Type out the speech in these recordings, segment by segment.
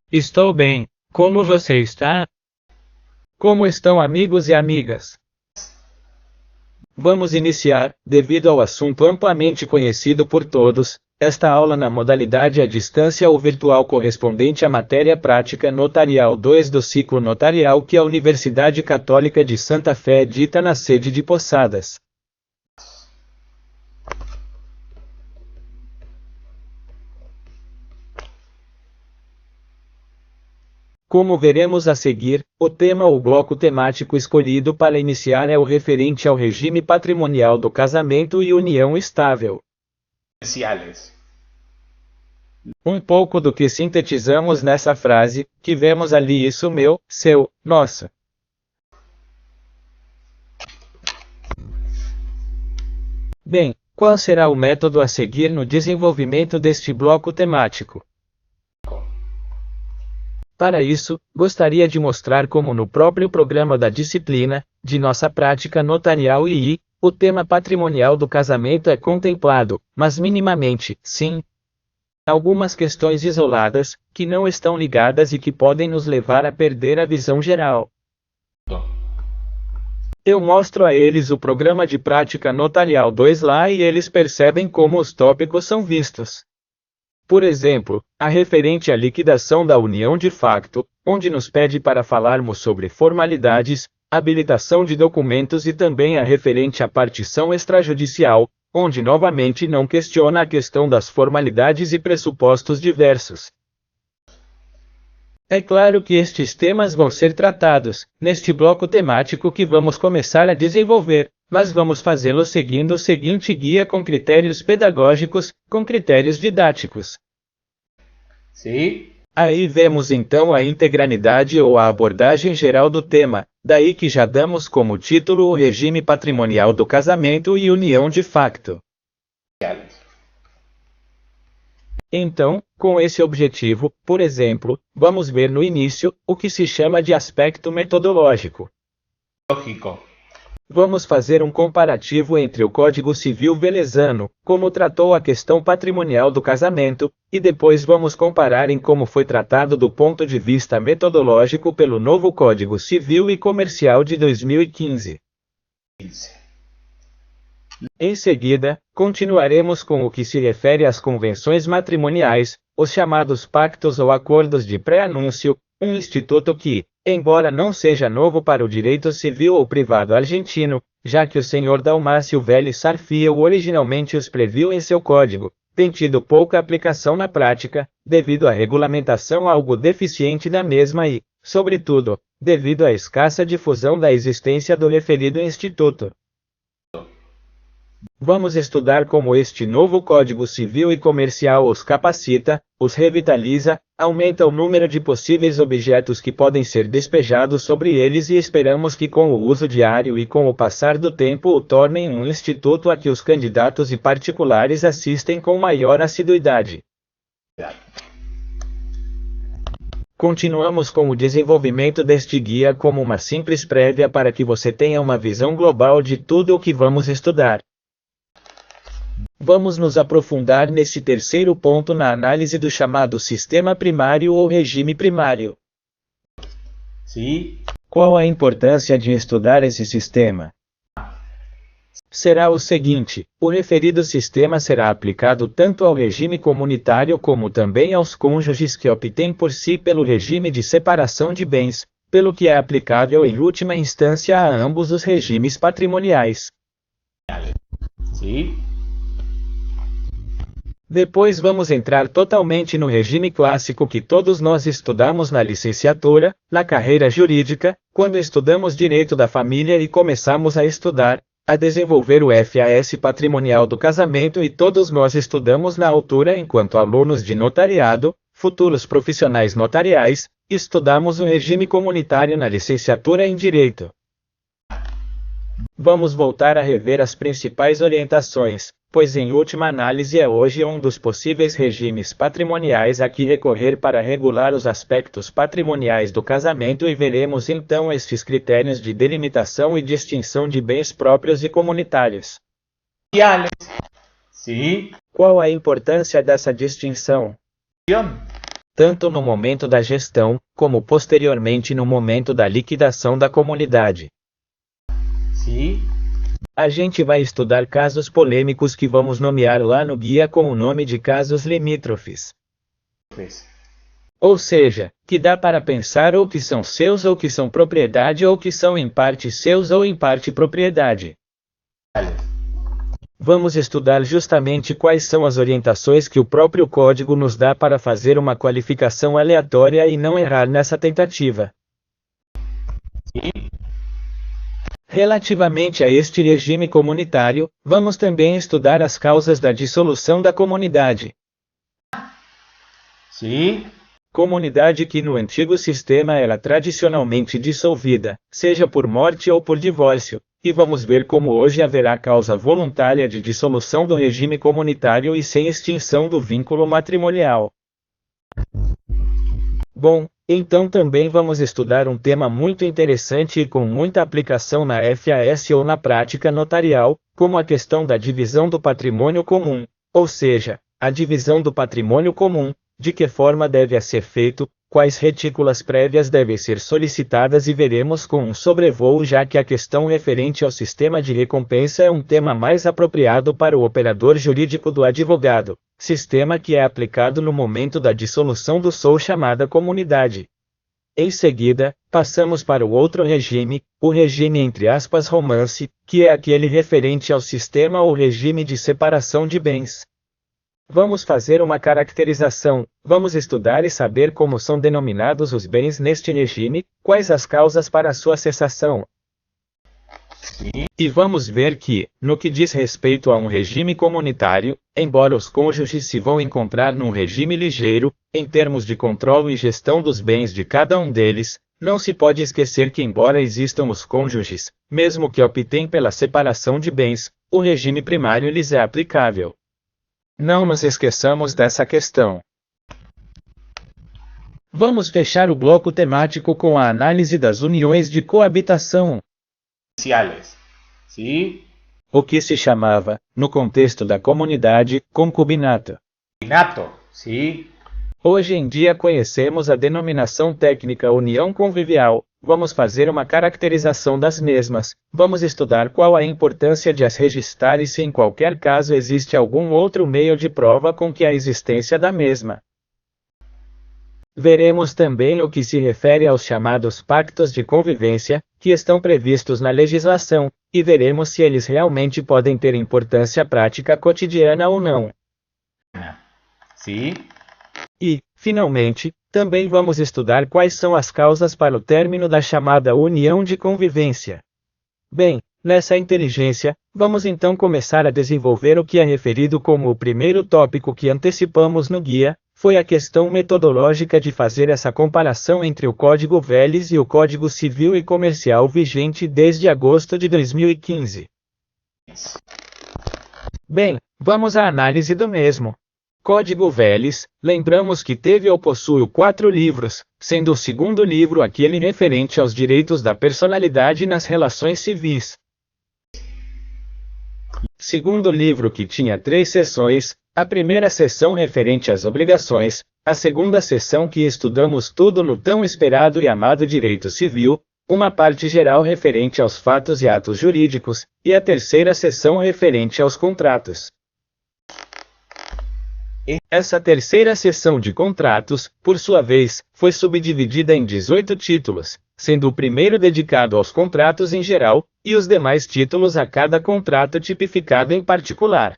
Estou bem. Como você está? Como estão amigos e amigas? Vamos iniciar, devido ao assunto amplamente conhecido por todos, esta aula na modalidade à distância ou virtual correspondente à matéria prática notarial 2 do ciclo notarial que a Universidade Católica de Santa Fé dita na sede de Poçadas. Como veremos a seguir, o tema ou bloco temático escolhido para iniciar é o referente ao regime patrimonial do casamento e união estável. Um pouco do que sintetizamos nessa frase, que vemos ali isso meu, seu, nossa. Bem, qual será o método a seguir no desenvolvimento deste bloco temático? Para isso, gostaria de mostrar como no próprio programa da disciplina, de nossa prática notarial II, o tema patrimonial do casamento é contemplado, mas minimamente, sim. Algumas questões isoladas, que não estão ligadas e que podem nos levar a perder a visão geral. Eu mostro a eles o programa de prática notarial 2 lá e eles percebem como os tópicos são vistos. Por exemplo, a referente à liquidação da união de facto, onde nos pede para falarmos sobre formalidades, habilitação de documentos e também a referente à partição extrajudicial, onde novamente não questiona a questão das formalidades e pressupostos diversos. É claro que estes temas vão ser tratados, neste bloco temático que vamos começar a desenvolver, mas vamos fazê-lo seguindo o seguinte guia com critérios pedagógicos, com critérios didáticos. Sim. Aí vemos então a integralidade ou a abordagem geral do tema, daí que já damos como título o regime patrimonial do casamento e união de facto. Então, com esse objetivo, por exemplo, vamos ver no início o que se chama de aspecto metodológico. Lógico. Vamos fazer um comparativo entre o Código Civil velezano, como tratou a questão patrimonial do casamento, e depois vamos comparar em como foi tratado do ponto de vista metodológico pelo novo Código Civil e Comercial de 2015. Em seguida, continuaremos com o que se refere às convenções matrimoniais, os chamados pactos ou acordos de pré-anúncio, um instituto que, embora não seja novo para o direito civil ou privado argentino, já que o senhor Dalmácio Vélez Sarfield originalmente os previu em seu código, tem tido pouca aplicação na prática, devido à regulamentação algo deficiente da mesma e, sobretudo, devido à escassa difusão da existência do referido instituto. Vamos estudar como este novo Código Civil e Comercial os capacita, os revitaliza, aumenta o número de possíveis objetos que podem ser despejados sobre eles e esperamos que com o uso diário e com o passar do tempo o tornem um instituto a que os candidatos e particulares assistem com maior assiduidade. Continuamos com o desenvolvimento deste guia como uma simples prévia para que você tenha uma visão global de tudo o que vamos estudar. Vamos nos aprofundar nesse terceiro ponto na análise do chamado sistema primário ou regime primário. Sim. Qual a importância de estudar esse sistema? Será o seguinte: o referido sistema será aplicado tanto ao regime comunitário como também aos cônjuges que optem por si pelo regime de separação de bens, pelo que é aplicável em última instância a ambos os regimes patrimoniais. Sim. Depois vamos entrar totalmente no regime clássico que todos nós estudamos na licenciatura, na carreira jurídica, quando estudamos direito da família e começamos a desenvolver o FAS patrimonial do casamento e todos nós estudamos na altura enquanto alunos de notariado, futuros profissionais notariais, estudamos o regime comunitário na licenciatura em direito. Vamos voltar a rever as principais orientações, pois em última análise é hoje um dos possíveis regimes patrimoniais a que recorrer para regular os aspectos patrimoniais do casamento e veremos então estes critérios de delimitação e distinção de bens próprios e comunitários. Sim. Qual a importância dessa distinção? tanto no momento da gestão, como posteriormente no momento da liquidação da comunidade. Sí. A gente vai estudar casos polêmicos que vamos nomear lá no guia com o nome de casos limítrofes. Pues. Ou seja, que dá para pensar ou que são seus ou que são propriedade ou que são em parte seus ou em parte propriedade. Dale. Vamos estudar justamente quais são as orientações que o próprio código nos dá para fazer uma qualificação aleatória e não errar nessa tentativa. Sí. Relativamente a este regime comunitário, vamos também estudar as causas da dissolução da comunidade. Sí. Comunidade que no antigo sistema era tradicionalmente dissolvida, seja por morte ou por divórcio, e vamos ver como hoje haverá causa voluntária de dissolução do regime comunitário e sem extinção do vínculo matrimonial. Bom, então também vamos estudar um tema muito interessante e com muita aplicação na FAS ou na prática notarial, como a questão da divisão do patrimônio comum, ou seja, a divisão do patrimônio comum, de que forma deve ser feito, quais retículas prévias devem ser solicitadas e veremos com um sobrevoo já que a questão referente ao sistema de recompensa é um tema mais apropriado para o operador jurídico do advogado, sistema que é aplicado no momento da dissolução do sou chamada comunidade. Em seguida, passamos para o outro regime, o regime entre aspas romance, que é aquele referente ao sistema ou regime de separação de bens. Vamos fazer uma caracterização, vamos estudar e saber como são denominados os bens neste regime, quais as causas para sua cessação. E vamos ver que, no que diz respeito a um regime comunitário, embora os cônjuges se vão encontrar num regime ligeiro, em termos de controle e gestão dos bens de cada um deles, não se pode esquecer que embora existam os cônjuges, mesmo que optem pela separação de bens, o regime primário lhes é aplicável. Não nos esqueçamos dessa questão. Vamos fechar o bloco temático com a análise das uniões de coabitação. Sí. O que se chamava, no contexto da comunidade, concubinato. Concubinato. Sí. Hoje em dia conhecemos a denominação técnica união convivial. Vamos fazer uma caracterização das mesmas, vamos estudar qual a importância de as registrar e se em qualquer caso existe algum outro meio de prova com que a existência da mesma. Veremos também o que se refere aos chamados pactos de convivência, que estão previstos na legislação, e veremos se eles realmente podem ter importância prática cotidiana ou não. Sí. E, finalmente, também vamos estudar quais são as causas para o término da chamada união de convivência. Bem, nessa inteligência, vamos então começar a desenvolver o que é referido como o primeiro tópico que antecipamos no guia, foi a questão metodológica de fazer essa comparação entre o Código Veles e o Código Civil e Comercial vigente desde agosto de 2015. Bem, vamos à análise do mesmo. Código Veles, lembramos que teve ou possui 4 livros, sendo o segundo livro aquele referente aos direitos da personalidade nas relações civis. Segundo livro que tinha 3 seções, a primeira seção referente às obrigações, a segunda seção que estudamos tudo no tão esperado e amado direito civil, uma parte geral referente aos fatos e atos jurídicos, e a terceira seção referente aos contratos. Essa terceira seção de contratos, por sua vez, foi subdividida em 18 títulos, sendo o primeiro dedicado aos contratos em geral, e os demais títulos a cada contrato tipificado em particular.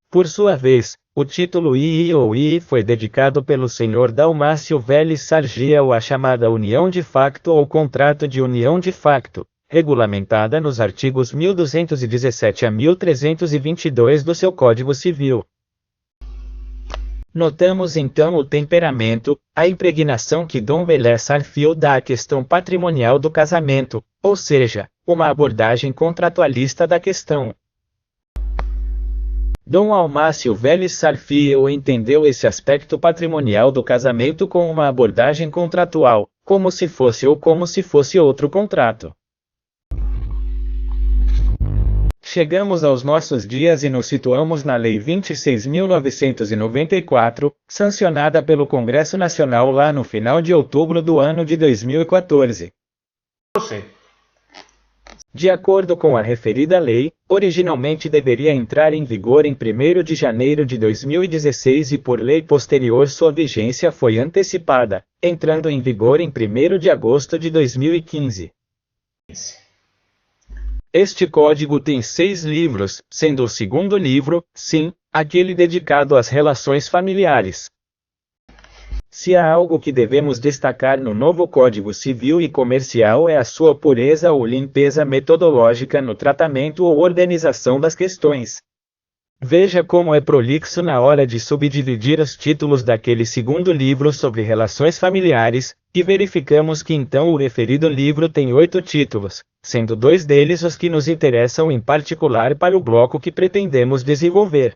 Por sua vez, o título II ou II foi dedicado pelo Sr. Dalmácio Veles Sargiel à chamada União de Facto ou Contrato de União de Facto, regulamentada nos artigos 1217 a 1322 do seu Código Civil. Notamos então o temperamento, a impregnação que Dom Veles Sarfield dá à questão patrimonial do casamento, ou seja, uma abordagem contratualista da questão. Dom Dalmácio Veles Sarfield entendeu esse aspecto patrimonial do casamento com uma abordagem contratual, como se fosse outro contrato. chegamos aos nossos dias e nos situamos na Lei 26.994, sancionada pelo Congresso Nacional lá no final de outubro do ano de 2014. Você. De acordo com a referida lei, originalmente deveria entrar em vigor em 1º de janeiro de 2016 e por lei posterior sua vigência foi antecipada, entrando em vigor em 1º de agosto de 2015. Este código tem 6 livros, sendo o segundo livro, sim, aquele dedicado às relações familiares. Se há algo que devemos destacar no novo Código Civil e Comercial é a sua pureza ou limpeza metodológica no tratamento ou organização das questões. Veja como é prolixo na hora de subdividir os títulos daquele segundo livro sobre relações familiares, e verificamos que então o referido livro tem 8 títulos, sendo 2 deles os que nos interessam em particular para o bloco que pretendemos desenvolver.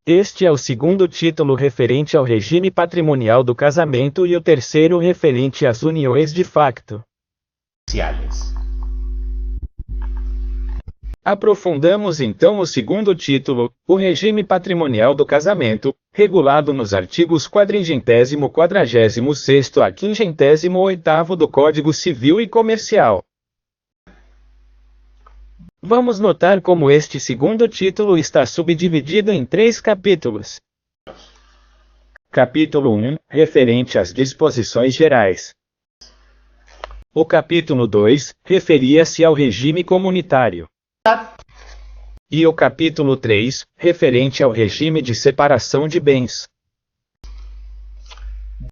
Este é o segundo título referente ao regime patrimonial do casamento e o terceiro referente às uniões de facto. Aprofundamos então o segundo título, o regime patrimonial do casamento, regulado nos artigos 446º, 46º a 58º do Código Civil e Comercial. Vamos notar como este segundo título está subdividido em 3 capítulos. Capítulo 1, referente às disposições gerais. O capítulo 2, referia-se ao regime comunitário. E o capítulo 3, referente ao regime de separação de bens.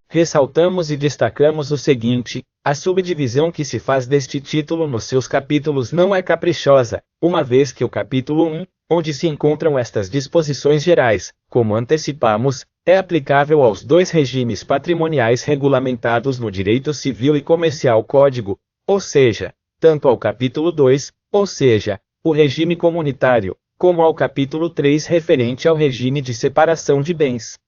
Ressaltamos e destacamos o seguinte: a subdivisão que se faz deste título nos seus capítulos não é caprichosa, uma vez que o capítulo 1, onde se encontram estas disposições gerais, como antecipamos, é aplicável aos 2 regimes patrimoniais regulamentados no Direito Civil e Comercial Código, ou seja, tanto ao capítulo 2, ou seja, o regime comunitário, como ao capítulo 3 referente ao regime de separação de bens.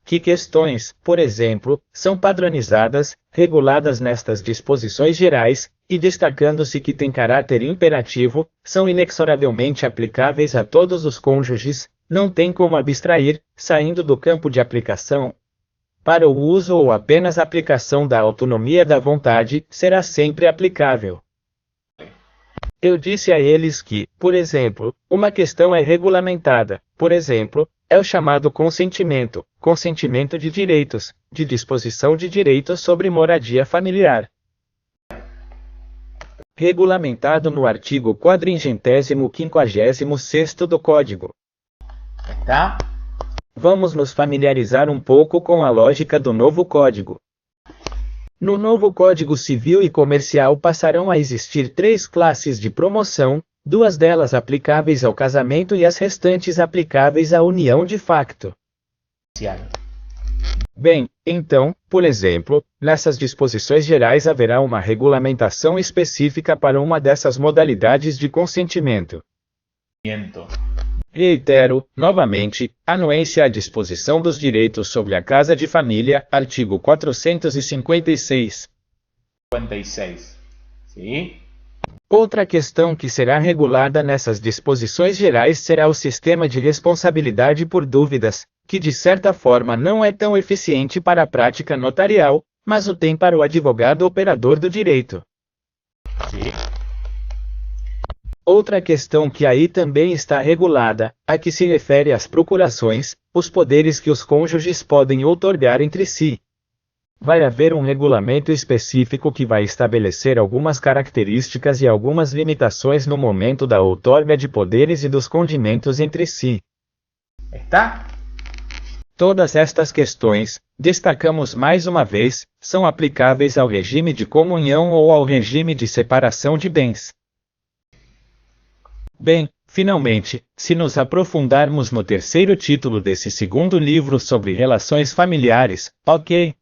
Que questões, por exemplo, são padronizadas, reguladas nestas disposições gerais, e destacando-se que têm caráter imperativo, são inexoravelmente aplicáveis a todos os cônjuges, não tem como abstrair, saindo do campo de aplicação. Para o uso ou apenas aplicação da autonomia da vontade, será sempre aplicável. Eu disse a eles que, por exemplo, uma questão é regulamentada, por exemplo, é o chamado consentimento de direitos, de disposição de direitos sobre moradia familiar. Regulamentado no artigo 456º do Código. Tá? Vamos nos familiarizar um pouco com a lógica do novo Código. No novo Código Civil e Comercial passarão a existir 3 classes de promoção, 2 delas aplicáveis ao casamento e as restantes aplicáveis à união de facto. Bem, então, por exemplo, nessas disposições gerais haverá uma regulamentação específica para uma dessas modalidades de consentimento. Reitero, novamente, anuência à disposição dos direitos sobre a casa de família, artigo 456. Sim. Outra questão que será regulada nessas disposições gerais será o sistema de responsabilidade por dúvidas, que de certa forma não é tão eficiente para a prática notarial, mas o tem para o advogado operador do direito. Sim. Outra questão que aí também está regulada, a que se refere às procurações, os poderes que os cônjuges podem outorgar entre si. Vai haver um regulamento específico que vai estabelecer algumas características e algumas limitações no momento da outorga de poderes e dos condimentos entre si. Está? Todas estas questões, destacamos mais uma vez, são aplicáveis ao regime de comunhão ou ao regime de separação de bens. Bem, finalmente, se nos aprofundarmos no terceiro título desse segundo livro sobre relações familiares, ok?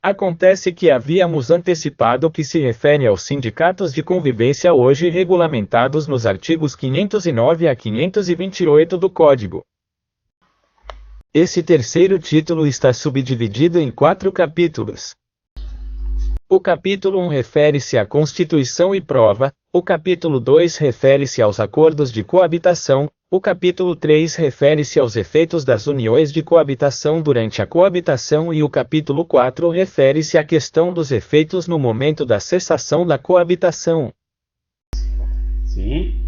Acontece que havíamos antecipado o que se refere aos sindicatos de convivência hoje regulamentados nos artigos 509 a 528 do Código. Esse terceiro título está subdividido em 4 capítulos. O capítulo 1 refere-se à constituição e prova, o capítulo 2 refere-se aos acordos de coabitação, o capítulo 3 refere-se aos efeitos das uniões de coabitação durante a coabitação e o capítulo 4 refere-se à questão dos efeitos no momento da cessação da coabitação. Sí.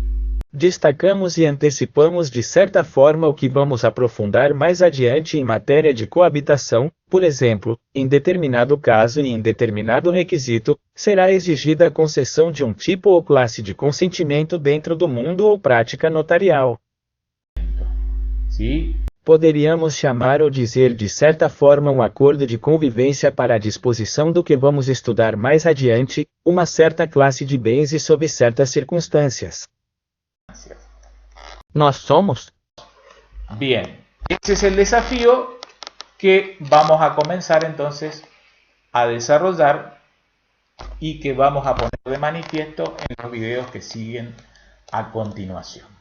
Destacamos e antecipamos de certa forma o que vamos aprofundar mais adiante em matéria de coabitação, por exemplo, em determinado caso e em determinado requisito, será exigida a concessão de um tipo ou classe de consentimento dentro do mundo ou prática notarial. Sí. Poderíamos chamar ou dizer de certa forma um acordo de convivência para a disposição do que vamos estudar mais adiante, uma certa classe de bens e sob certas circunstâncias. Nós somos. Bien, ese es el desafío que vamos a comenzar entonces a desarrollar y que vamos a poner de manifiesto en los videos que siguen a continuación.